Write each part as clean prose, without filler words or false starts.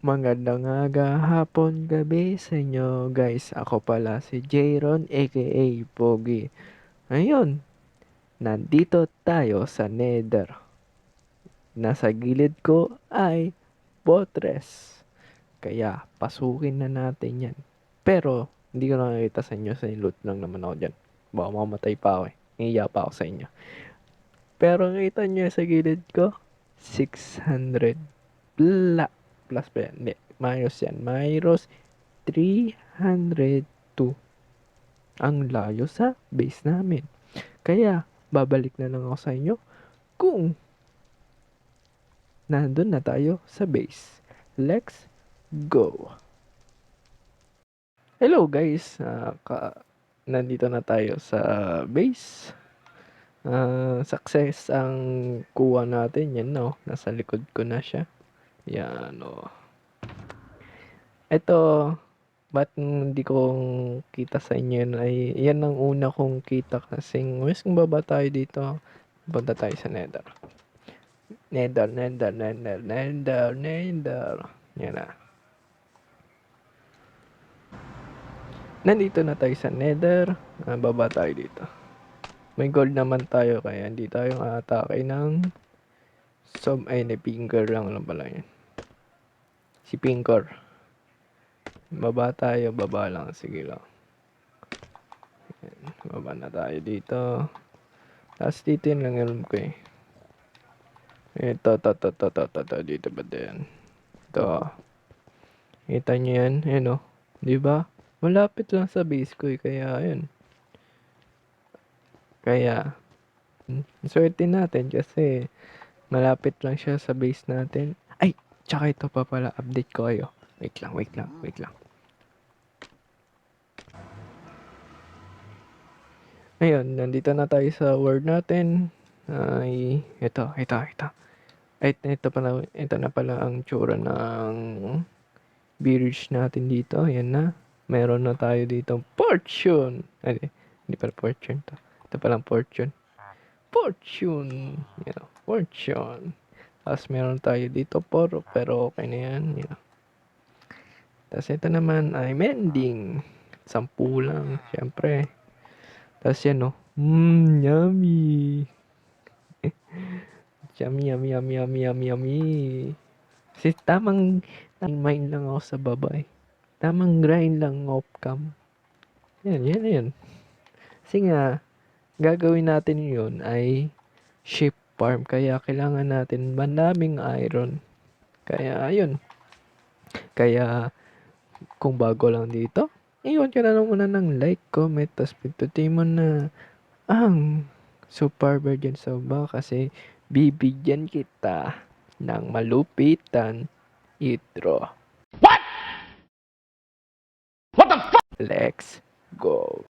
Magandang aga, hapon, gabi sa inyo guys. Ako pala si Jayron aka Pogi. Ngayon, nandito tayo sa Nether. Nasa gilid ko ay Fortress. Kaya pasukin na natin yan. Pero hindi ko nakikita sa inyo, sa loot lang naman ako dyan. Baka mamatay pa ako eh. Ngiya pa ako sa inyo. Pero nakita nyo sa gilid ko, 600 plus pa yan. Hindi, minus yan. Minus 302. Ang layo sa base namin. Kaya, babalik na lang ako sa inyo kung nandun na tayo sa base. Let's go! Hello guys! Nandito na tayo sa base. Success ang kuha natin. Yan no, nasa likod ko na siya. Yan o. Ito, ba't hindi ko kita sa inyo yun ay yan ang una kong kita kasing mas kung baba tayo dito, punta tayo sa Nether. Nether. Yan na. Nandito na tayo sa Nether. Baba tayo dito. May gold naman tayo kaya hindi tayo atake ng ni Pinker lang pala yun. Si Pinker. Baba tayo, baba lang. Sige lang. Baba na tayo dito. Tapos dito yun lang alam ko eh. Ito. Dito ba din? Ito. Kita nyo yan? Ayan o. Diba? Malapit lang sa base ko eh. Kaya yun. Kaya, swerte natin kasi malapit lang siya sa base natin. Ay! Tsaka ito pa pala. Update ko kayo. Wait lang. Ayun, nandito na tayo sa world natin. Ay, ito. Ay, ito na pala ang tsura ng village natin dito. Ayan na. Meron na tayo dito. Fortune! Ay, hindi pala fortune to. Ito palang fortune. Fortune. Tapos meron tayo dito pero okay na yan. Tapos ito naman ay mending. 10 lang, syempre. Tapos yan, no. Yummy. Yummy. Kasi tamang mind lang ako sa babae. Tamang grind lang off cam. Yan. Kasi nga, gagawin natin yun ay sheep farm. Kaya kailangan natin maraming iron. Kaya, ayun. Kaya, kung bago lang dito, iwan ka na lang muna ng like, comment, tapos pindutin mo na ang super virgin sa baba kasi bibigyan kita ng malupitan intro. What the fuck? Let's go.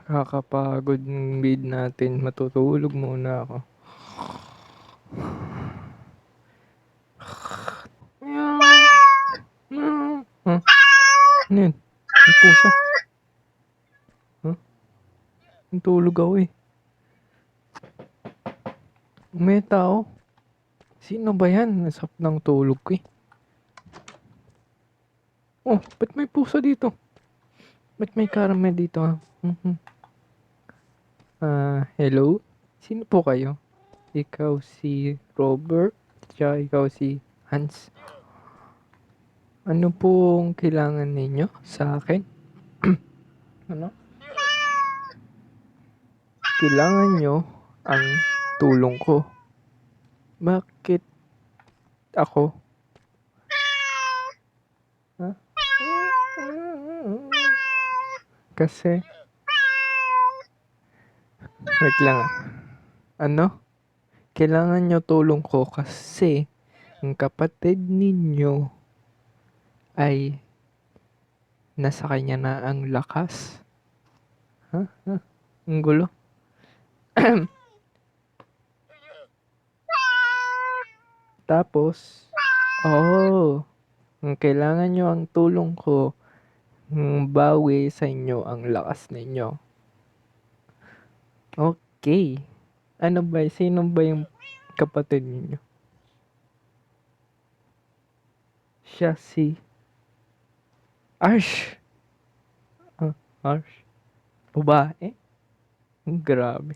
Kakapagod ng bid natin. Matutulog muna ako. Huh? Ano yun? May pusa. Huh? Tulog ako eh. May tao. Sino ba yan? Nasap ng tulog ko eh. Oh, ba't may pusa dito? Ba't may caramel dito ha? Hello? Sino po kayo? Ikaw si Robert, tsaka ikaw si Hans, ano pong kailangan ninyo sa akin? Ano? Kailangan nyo ang tulong ko. Bakit ako? Ha? Kasi, wait lang ah. Ano? Kailangan nyo tulong ko kasi ang kapatid ninyo ay nasa kanya na ang lakas. Ha? Ang gulo. Tapos, ang kailangan nyo ang tulong ko, bawi sa inyo ang lakas ninyo. Okay. Ano ba? Sino ba yung kapatid ninyo? Siya si Arsh. Arsh. Babae? Grabe.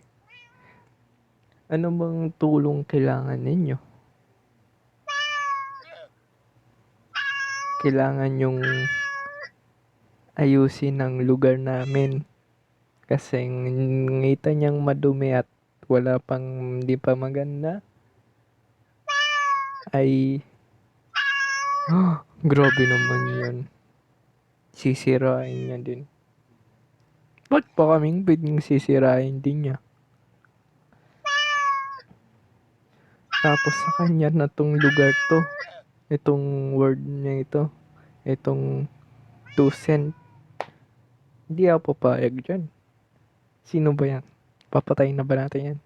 Ano bang tulong kailangan ninyo? Kailangan yung ayusin ang lugar namin. Kasi ngita niyang madumi at wala pang hindi pa maganda. Ay, grabe naman yun. Sisirain niya din. Ba't pa kaming pwedeng sisirain din niya? Tapos sa kanya na tong lugar to. Itong word niya ito. Itong 2 cent. Hindi ako papayag dyan. Sino ba yan? Papatayin na ba natin yan?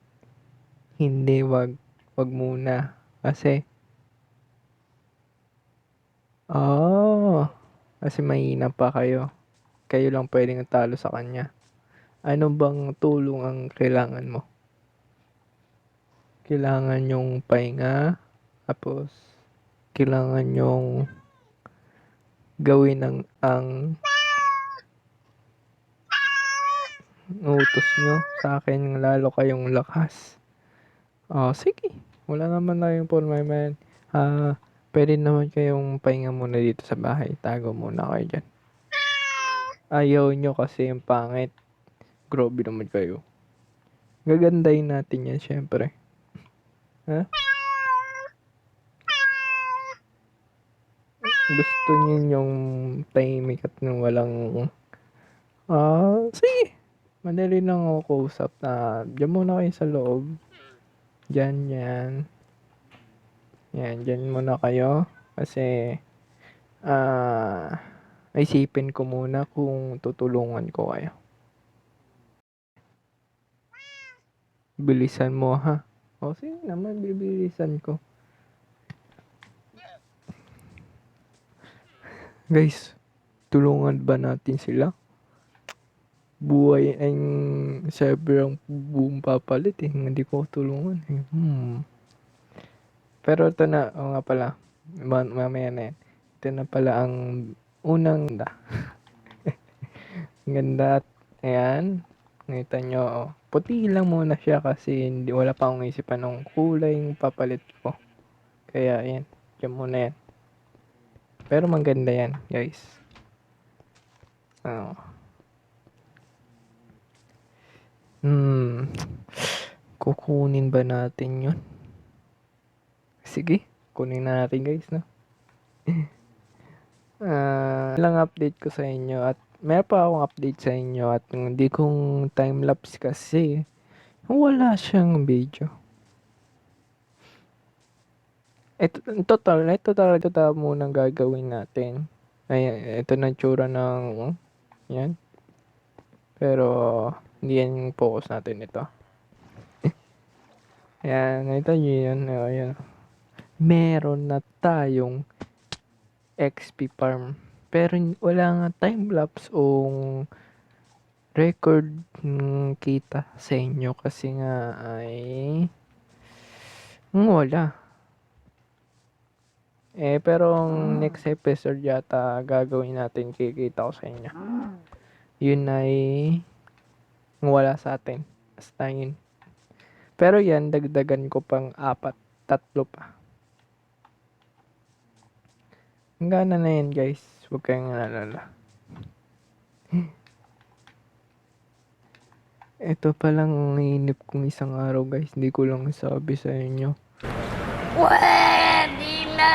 Hindi, wag. Wag muna. Kasi, kasi mahina pa kayo. Kayo lang pwedeng talo sa kanya. Ano bang tulong ang kailangan mo? Kailangan yung pahinga. Tapos, kailangan yung gawin ang utos nyo sa akin lalo kayong lakas. Sige. Wala naman na yung problema yan. Pwede naman kayong pahinga muna dito sa bahay. Tago muna kayo dyan. Ayaw nyo kasi yung pangit. Grabe naman kayo. Gagandahin natin yan, syempre. Ha? Gusto niyo yung tahimik at nung walang... sige. Madali lang ako kausap na diyan muna kayo sa loob. Diyan, yan. Yan, diyan muna kayo. Kasi, isipin ko muna kung tutulungan ko kayo. Bilisan mo, ha? Sige naman, bibilisan ko. Guys, tulungan ba natin sila? Buhay ang sobrang buong papalit eh. Hindi ko tulungan eh. Pero ito na, nga pala. Mamaya na yan. Ito na pala ang unang ganda. Ganda at ayan. Ngita nyo, puti lang muna siya kasi wala pa akong isipan ng kulay yung papalit ko. Kaya ayan, dyan muna yan. Pero maganda yan, guys. Kukunin ba natin yun? Sige, kunin na natin guys, no? Lang update ko sa inyo at may pa akong update sa inyo at hindi kong time-lapse kasi wala siyang video. Ito talaga munang gagawin natin. Ayan, ito na tsura ng yan. Pero hindi yan yung focus natin ito. Ayan, ito yun. Ayan. Meron na tayong XP farm. Pero wala nga time-lapse o record kita sa inyo kasi nga ay wala. Pero next episode yata gagawin natin, kikita ko sa inyo. Yun ay wala sa atin. Basta yun. Pero yan, dagdagan ko pang 3 pa. Hanggang na yan guys. Huwag kayong alala. Ito palang ang nainip kong isang araw guys. Hindi ko lang sabi sa inyo. Pwede na!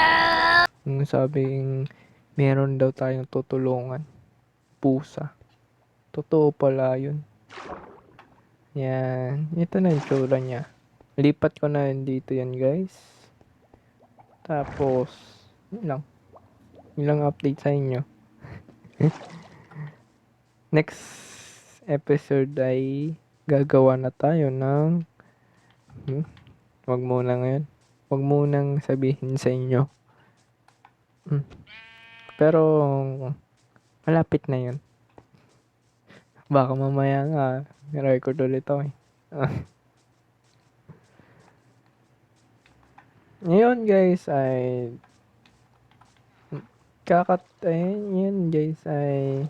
Yung sabing meron daw tayong tutulungan. Pusa. Totoo pala yun. Yan. Ito na yung tsura niya. Lipat ko na yun dito yan guys. Tapos, yun lang. Yun lang update sa inyo. Next episode ay gagawa na tayo ng wag muna ngayon. Wag munang sabihin sa inyo. Pero malapit na yun. Baka mamaya nga record ulit ako eh. Ngayon guys ay yun guys ay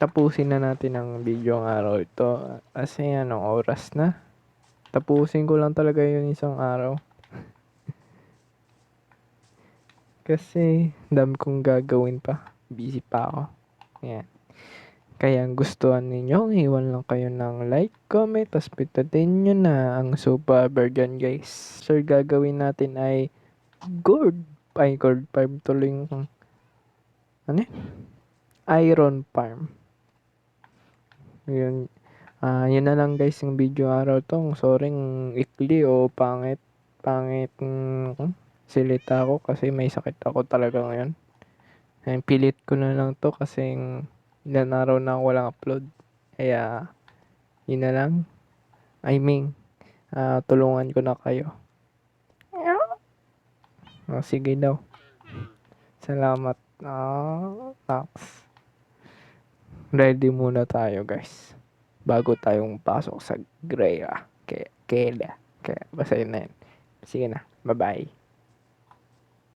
tapusin na natin ang video ng araw ito. Kasi anong oras na? Tapusin ko lang talaga yun isang araw. Kasi dami kong gagawin pa. Busy pa ako. Yan. Kaya ang gustuhan ninyo, iwan lang kayo ng like, comment, tapos pitatin nyo na ang Super Burgan guys. So gagawin natin ay gold farm tuloy yung ano iron farm. Yun. Yun na lang guys yung video araw to. Sorry ikli o pangit silita ko kasi may sakit ako talaga ngayon. Pilit ko na lang to kasi ilan araw na ako walang upload. Kaya yun na lang. I mean, tulungan ko na kayo. Sige daw. Salamat. Thanks. Ready muna tayo guys. Bago tayong pasok sa Greya. Kaya basta yun na yun. Sige na. Bye-bye.